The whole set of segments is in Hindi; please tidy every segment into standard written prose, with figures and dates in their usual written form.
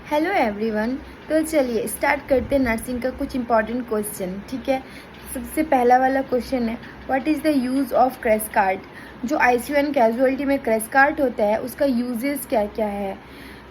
Hello everyone. तो चलिए स्टार्ट करते हैं नर्सिंग का कुछ इंपॉर्टेंट क्वेश्चन। ठीक है, सबसे पहला वाला क्वेश्चन है what is the use of crash card. जो आईसीयू एंड कैजुअलिटी में क्रैश कार्ड होता है उसका यूजेस क्या क्या है।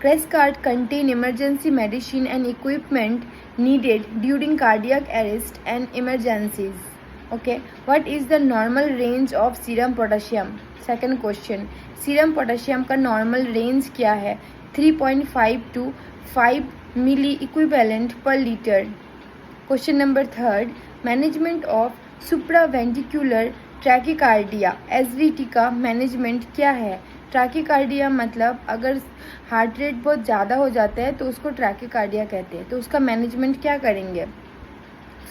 Crash card contain emergency medicine and equipment needed during cardiac arrest and emergencies. Okay, what is the normal range of serum potassium. Second question, serum potassium का नॉर्मल रेंज क्या है। 3.5 to 5 milli equivalent per liter. Question number third, management of supraventricular tachycardia SVT का मैनेजमेंट क्या है। ट्रैकिकार्डिया मतलब अगर हार्ट रेट बहुत ज़्यादा हो जाता है तो उसको ट्रैकिकार्डिया कहते हैं। तो उसका मैनेजमेंट क्या करेंगे।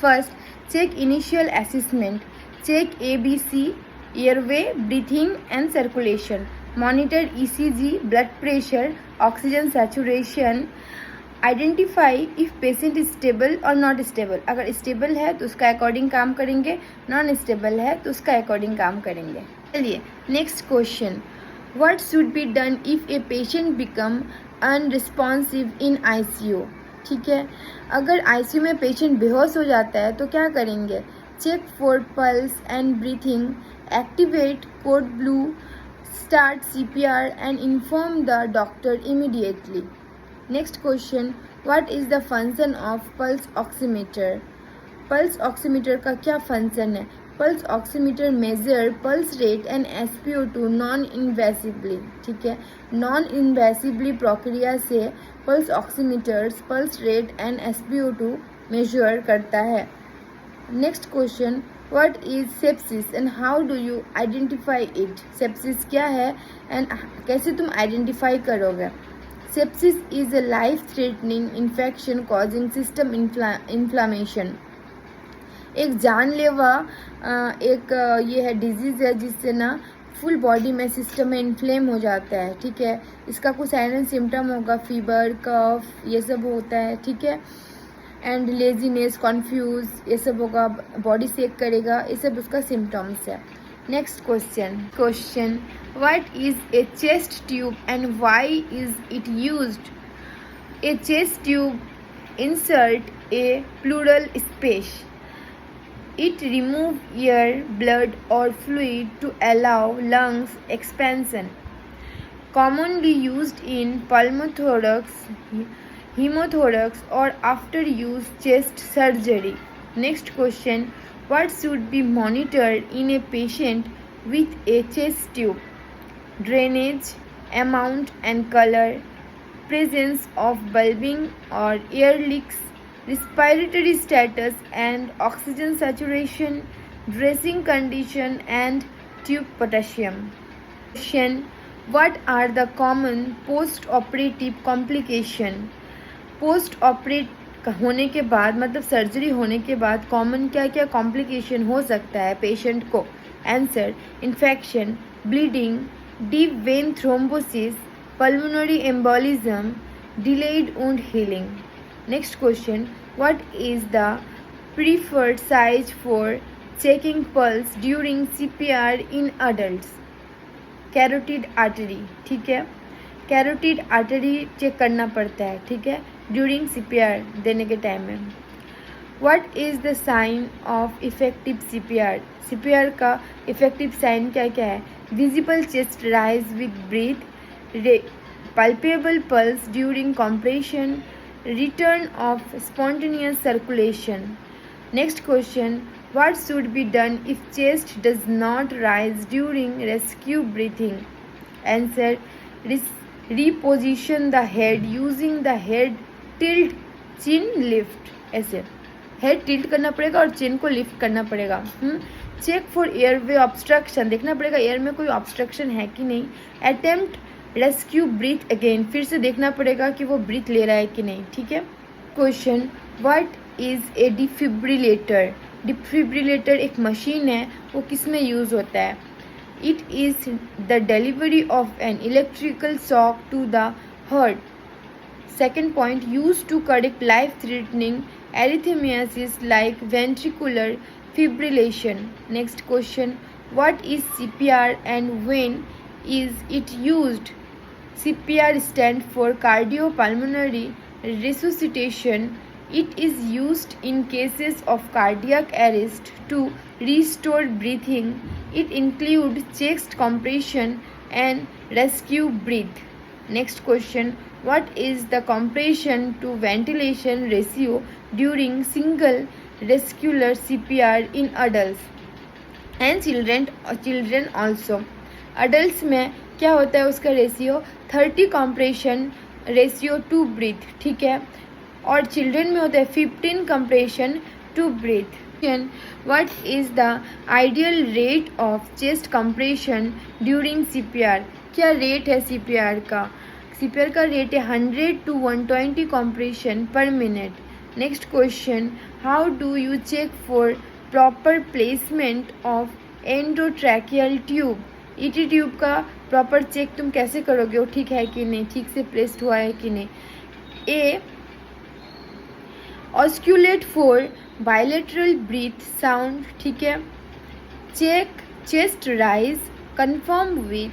First, check initial assessment, check ABC, airway, breathing and circulation, monitor ECG, blood pressure, oxygen saturation, identify if patient stable और नॉट स्टेबल। अगर स्टेबल है तो उसका अकॉर्डिंग काम करेंगे, नॉन स्टेबल है तो उसका अकॉर्डिंग काम करेंगे। चलिए next question, what should be done if a patient become unresponsive in ICU। ठीक है, अगर ICU में पेशेंट बेहोश हो जाता है तो क्या करेंगे। Check for pulse and breathing, activate code blue, start CPR and inform the doctor immediately. Next question, what is the function of pulse oximeter? Pulse oximeter का क्या फंक्शन है। Pulse oximeter measure pulse rate and SpO2 non invasively. ठीक है, नॉन इन्वेसिवली प्रक्रिया से pulse oximeters pulse rate and SpO2 measure करता है। Next question, what is sepsis and how do you identify it. Sepsis क्या है एंड कैसे तुम आइडेंटिफाई करोगे। Sepsis is a life threatening infection causing system inflammation. एक जानलेवा ये है डिजीज़ है जिससे ना फुल बॉडी में सिस्टम में इन्फ्लेम हो जाता है। ठीक है, इसका कुछ साइलेंट सिम्टम होगा, फीवर, कफ, ये सब होता है। ठीक है, एंड लेजीनेस, कॉन्फ्यूज, ये सब होगा, बॉडी शेक करेगा, ये सब उसका सिम्टम्स है। Next question, what is a chest tube and why is it used. A chest tube insert A plural space, it remove air, blood or fluid to allow lungs expansion. Commonly used in pneumothorax, hemothorax or after use chest surgery. Next question, what should be monitored in a patient with a chest tube? Drainage, amount and color, presence of bulbing or air leaks, respiratory status and oxygen saturation, dressing condition and tube potassium. Question, what are the common post-operative complication? Post होने के बाद मतलब सर्जरी होने के बाद कॉमन क्या क्या कॉम्प्लिकेशन हो सकता है पेशेंट को। Answer, infection, bleeding, deep vein thrombosis, pulmonary embolism, delayed wound healing. Next question, what is the preferred size for checking pulse during CPR in adults? Carotid artery. ठीक है, कैरोटिड आर्टरी चेक करना पड़ता है। ठीक है, ड्यूरिंग CPR देने के टाइम में। What is the sign of effective CPR। CPR का इफेक्टिव साइन क्या क्या है। Visible chest rise with breath, palpable pulse during compression, return of spontaneous circulation. Next question, what should be done if chest does not rise during rescue breathing? Answer, reposition the head using the head tilt, chin lift। ऐसे हेड टिल्ट करना पड़ेगा और चिन को लिफ्ट करना पड़ेगा। चेक फॉर एयरवे ऑब्स्ट्रक्शन, देखना पड़ेगा एयर में कोई ऑब्स्ट्रक्शन है कि नहीं। अटेम्प्ट रेस्क्यू ब्रीथ अगेन, फिर से देखना पड़ेगा कि वो ब्रीथ ले रहा है कि नहीं। ठीक है, question, what is a defibrillator. Defibrillator एक मशीन है, वो किस में यूज़ होता है। It is the delivery of an electrical shock to the heart. Second point, use to correct life threatening arrhythmias like ventricular fibrillation. Next question, what is CPR and when is it used? CPR stands for cardiopulmonary resuscitation. It is used in cases of cardiac arrest to restore breathing. It includes chest compression and rescue breath. Next question, what is the compression to ventilation ratio during single rescuer CPR in adults and children also? Adults में क्या होता है उसका ratio 30 compression ratio to breath, ठीक है, और चिल्ड्रन में होता है 15 compression to breath. What is the ideal rate of chest compression during CPR? क्या रेट है CPR का? CPR का रेट है 100 to 120 compression per minute. Next question, how do you check for proper placement of endotracheal tube? ET tube का प्रॉपर चेक तुम कैसे करोगे, वो ठीक है कि नहीं, ठीक से प्लेस्ड हुआ है कि नहीं. ए, auscultate for bilateral breath sound, ठीक है. Check chest rise, confirm with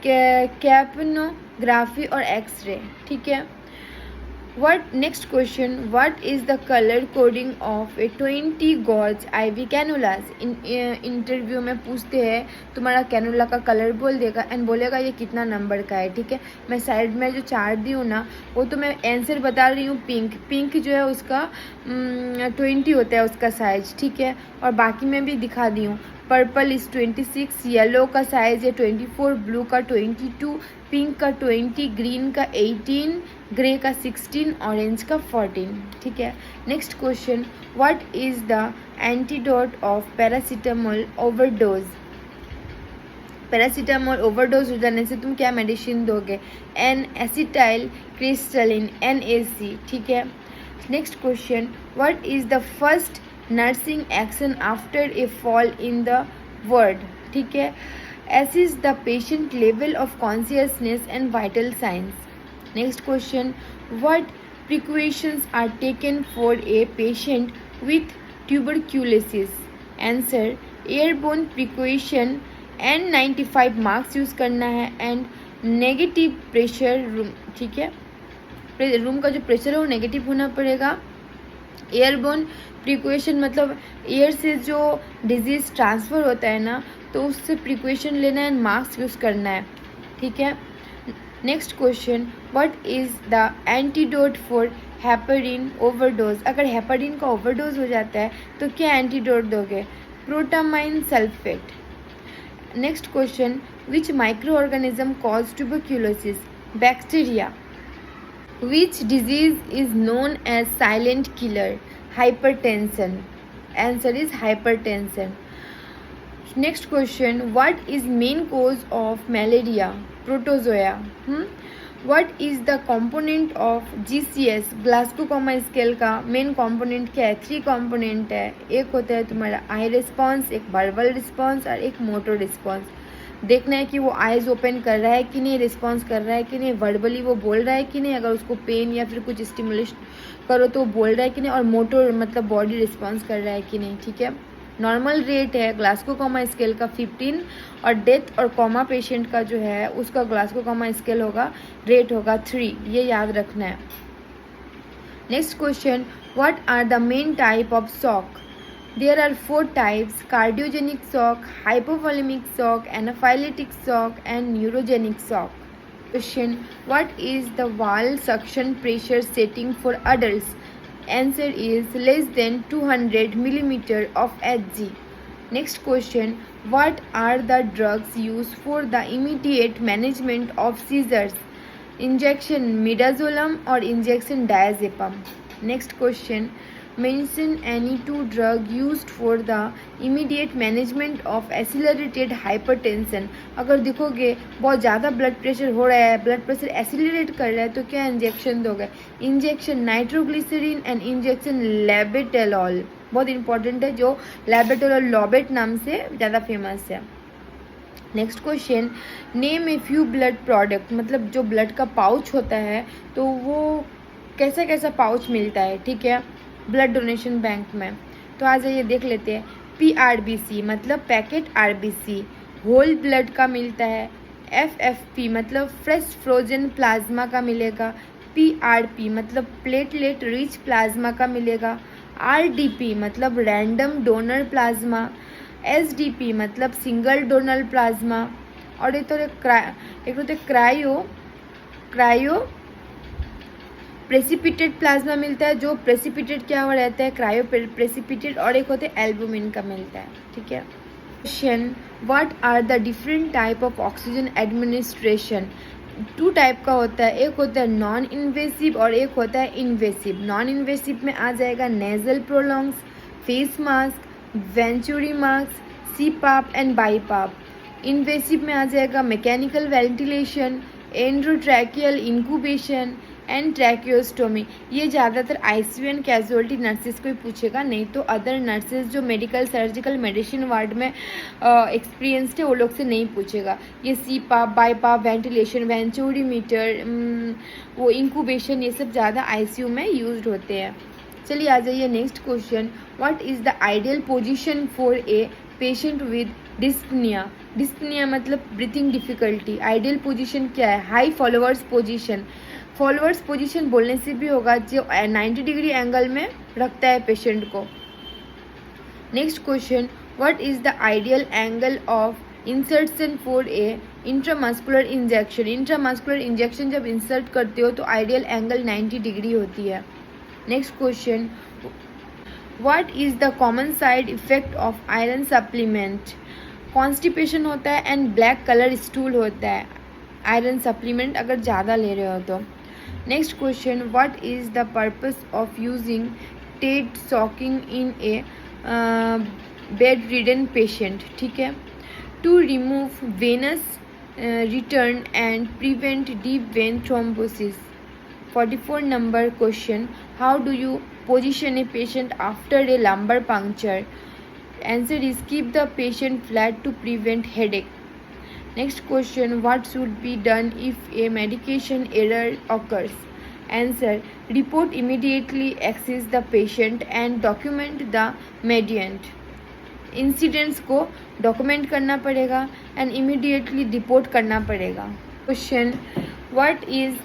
capnography और एक्सरे, ठीक है. What next question, what is the color coding of a 20 gauge IV cannulas? Interview में पूछते हैं, तुम्हारा कैनुला का कलर बोल देगा एंड बोलेगा ये कितना नंबर का है, ठीक है. मैं साइड में जो चार्ट दी हूँ ना, वो तो मैं आंसर बता रही हूँ. पिंक जो है उसका 20 होता है उसका साइज, ठीक है, और बाकी मैं भी दिखा दी हूँ. पर्पल इज़ 26, येलो का साइज़ है 24, ब्लू का 22, पिंक का 20, ग्रीन का 18, ग्रे का 16, ऑरेंज का 14, ठीक है. Next question, what is the antidote of paracetamol overdose? Paracetamol overdose हो जाने से तुम क्या मेडिसिन दोगे? एन एसिटाइल क्रिस्टलिन, NAC, ठीक है. Next question, what is the first nursing action after a fall in the word, ठीक है. assess the patient level of consciousness and vital signs. Next question, what precautions are taken for a patient with tuberculosis? Answer, airborne precaution N95 marks use करना है एंड नेगेटिव प्रेशर रूम, ठीक है. रूम का जो प्रेशर है वो नेगेटिव होना पड़ेगा. एयरबोर्न प्रिकॉशन मतलब एयर से जो डिजीज़ ट्रांसफ़र होता है ना, तो उससे प्रिकॉशन लेना है, मास्क यूज़ करना है, ठीक है. Next question, what is the antidote for heparin overdose? अगर हेपेरिन का ओवरडोज हो जाता है तो क्या एंटीडोट दोगे? Protamine sulphate. Next question, which micro organism cause tuberculosis? Bacteria. Which disease is known as silent killer? Hypertension. Answer is hypertension. Next question, what is main cause of malaria? Protozoa. What is the component of GCS? Glasgow coma scale का मेन कंपोनेंट क्या है? 3 कंपोनेंट है. एक होता है तुम्हारा आई रिस्पॉन्स, एक वर्बल रिस्पॉन्स और एक मोटर रिस्पॉन्स. देखना है कि वो आइज़ ओपन कर रहा है कि नहीं, रिस्पॉन्स कर रहा है कि नहीं, वर्बली वो बोल रहा है कि नहीं, अगर उसको पेन या फिर कुछ स्टिमुलेशन करो तो वो बोल रहा है कि नहीं, और मोटर मतलब बॉडी रिस्पॉन्स कर रहा है कि नहीं, ठीक है. नॉर्मल रेट है ग्लासगो कॉमा स्केल का 15 और डेथ और कॉमा पेशेंट का जो है उसका ग्लासगो कॉमा स्केल होगा, रेट होगा 3, ये याद रखना है. Next question, what are the main type of shock? There are 4 types: cardiogenic shock, hypovolemic shock, anaphylactic shock and neurogenic shock. Question, what is the valve suction pressure setting for adults? Answer is less than 200 mm of Hg. Next question, what are the drugs used for the immediate management of seizures? Injection midazolam or injection diazepam. Next question, mention any 2 drugs used for the immediate management of accelerated hypertension. अगर देखोगे बहुत ज़्यादा ब्लड प्रेशर हो रहा है, ब्लड प्रेशर एसिलरेट कर रहा है, तो क्या इंजेक्शन दोगे? Injection nitroglycerine and injection labetalol. बहुत इंपॉर्टेंट है, जो लेबेटेलॉल लॉबेट नाम से ज़्यादा फेमस है. Next question, name a few blood product. मतलब जो ब्लड का पाउच होता है तो वो कैसा कैसा पाउच मिलता है, ठीक है, ब्लड डोनेशन बैंक में. तो आ जाइए देख लेते हैं. PRBC मतलब पैकेट RBC, होल ब्लड का मिलता है. FFP मतलब फ्रेश फ्रोजन प्लाज्मा का मिलेगा. PRP मतलब प्लेटलेट रिच प्लाज्मा का मिलेगा। RDP मतलब रैंडम डोनर प्लाज्मा। SDP मतलब सिंगल डोनर प्लाज्मा। और एक होते क्रायो प्रेसिपिटेट प्लाज्मा मिलता है, जो प्रेसिपिटेट क्या हुआ रहता है, क्रायो प्रेसिपिटेट। और एक होते एल्बुमिन का मिलता है, ठीक है। Question, what are the different type of oxygen administration? 2 type का होता है, एक होता है नॉन इन्वेसिव और एक होता है इन्वेसिव। नॉन इन्वेसिव में आ जाएगा nasal prongs, face mask, venturi mask, CPAP and BiPAP। Invasive में आ जाएगा mechanical ventilation, endotracheal intubation and tracheostomy. ये ज़्यादातर ICU एंड कैजुअलिटी नर्सेज को ही पूछेगा, नहीं तो अदर नर्सेज जो मेडिकल सर्जिकल मेडिसिन वार्ड में एक्सपीरियंस्ड है वो लोग से नहीं पूछेगा। ये CPAP, BiPAP, वेंटिलेशन, वेंचुरीमीटर, वो इंक्यूबेशन, ये सब ज़्यादा ICU में यूज होते हैं। चलिए आ जाइए next question, what is the ideal position for a patient with dyspnoea? Dyspnoea मतलब ब्रीथिंग डिफिकल्टी। आइडियल पोजीशन क्या है? High followers position. Followers position बोलने से भी होगा जो 90 डिग्री एंगल में रखता है पेशेंट को। Next question, what is the ideal angle of insertion for a intramuscular injection? Intramuscular injection जब इंसर्ट करते हो तो आइडियल एंगल 90 डिग्री होती है। Next question, what is the common side effect of iron supplement? Constipation होता है एंड ब्लैक कलर स्टूल होता है आयरन सप्लीमेंट अगर ज़्यादा ले रहे हो तो। Next question, what is the purpose of using TED stocking in a bedridden patient? ठीक है, to remove venous return and prevent deep vein thrombosis. 44 number question, how do you position a patient after a lumbar puncture? Answer is keep the patient flat to prevent headache. Next question, what should be done if a medication error occurs? Answer, report immediately, assess the patient and document the mediant. Incidents को डॉक्यूमेंट करना पड़ेगा एंड इमीडिएटली रिपोर्ट करना पड़ेगा। Question, what is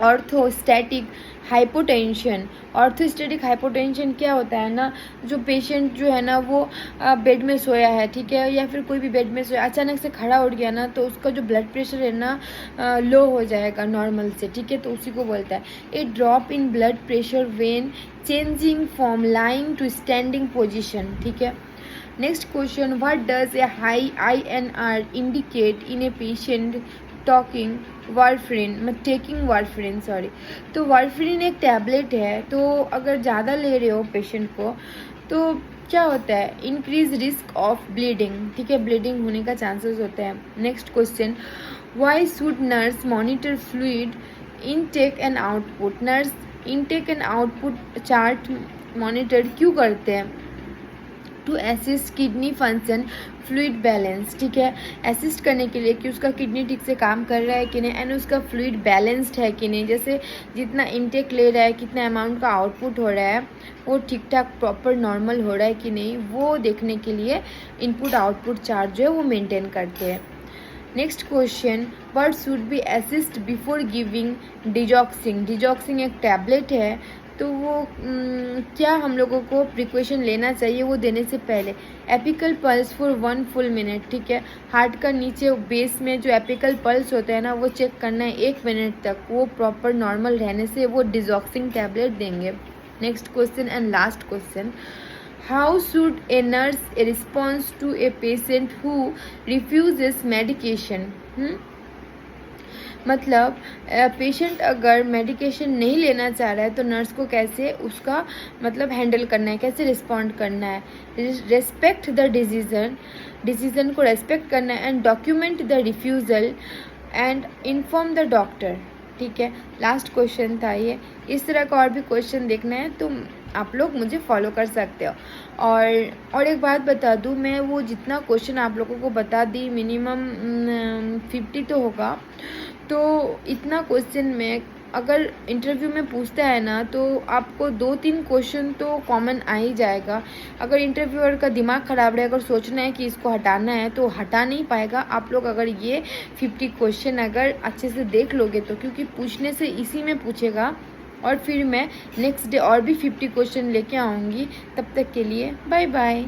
orthostatic hypotension? Orthostatic hypotension क्या होता है ना, जो पेशेंट जो है ना वो बेड में सोया है, ठीक है, या फिर कोई भी बेड में सोया, अचानक से खड़ा उठ गया ना तो उसका जो ब्लड प्रेशर है ना लो हो जाएगा नॉर्मल से, ठीक है, तो उसी को बोलता है a drop in blood pressure when changing from lying to standing position. ठीक है। Next question, what does a high INR indicate in a patient talking warfarin taking warfarin sorry. तो वारफरिन एक टैबलेट है, तो अगर ज़्यादा ले रहे हो पेशेंट को तो क्या होता है, इंक्रीज रिस्क ऑफ ब्लीडिंग, ठीक है, ब्लीडिंग होने का चांसेस होता है। Next question, why should nurse monitor fluid intake and output? Nurse intake and output chart monitor क्यों करते हैं? To assist kidney function fluid balance, ठीक है, असिस्ट करने के लिए कि उसका किडनी ठीक से काम कर रहा है कि नहीं एंड उसका फ्लूइड बैलेंस्ड है कि नहीं, जैसे जितना इनटेक ले रहा है कितना अमाउंट का आउटपुट हो रहा है वो ठीक ठाक प्रॉपर नॉर्मल हो रहा है कि नहीं, वो देखने के लिए इनपुट आउटपुट चार्ट जो है वो मेंटेन करते हैं। Next question, what should be assessed before giving digoxin? Digoxin एक टैबलेट है, तो वो क्या हम लोगों को प्रिकॉशन लेना चाहिए वो देने से पहले? Apical pulse for 1 full minute, ठीक है, हार्ट का नीचे बेस में जो एपिकल पल्स होता है ना वो चेक करना है 1 मिनट तक, वो प्रॉपर नॉर्मल रहने से वो डिजॉक्सिंग टैबलेट देंगे। Next question and last question, how should a nurse response to a patient who refuses medication? मतलब पेशेंट अगर मेडिकेशन नहीं लेना चाह रहा है तो नर्स को कैसे उसका मतलब हैंडल करना है, कैसे रिस्पॉन्ड करना है? रेस्पेक्ट द डिसीजन को रेस्पेक्ट करना है and document the refusal and inform the doctor. ठीक है, लास्ट क्वेश्चन था ये। इस तरह का और भी क्वेश्चन देखना है तो आप लोग मुझे फॉलो कर सकते हो। और एक बात बता दूँ, मैं वो जितना क्वेश्चन आप लोगों को बता दी मिनिमम 50 तो होगा, तो इतना क्वेश्चन मैं अगर इंटरव्यू में पूछता है ना तो आपको 2-3 क्वेश्चन तो कॉमन आ ही जाएगा। अगर इंटरव्यूअर का दिमाग ख़राब रहेगा और सोचना है कि इसको हटाना है तो हटा नहीं पाएगा। आप लोग अगर ये 50 क्वेश्चन अगर अच्छे से देख लोगे तो, क्योंकि पूछने से इसी में पूछेगा। और फिर मैं नेक्स्ट डे और भी 50 क्वेश्चन लेके आऊँगी। तब तक के लिए बाय बाय।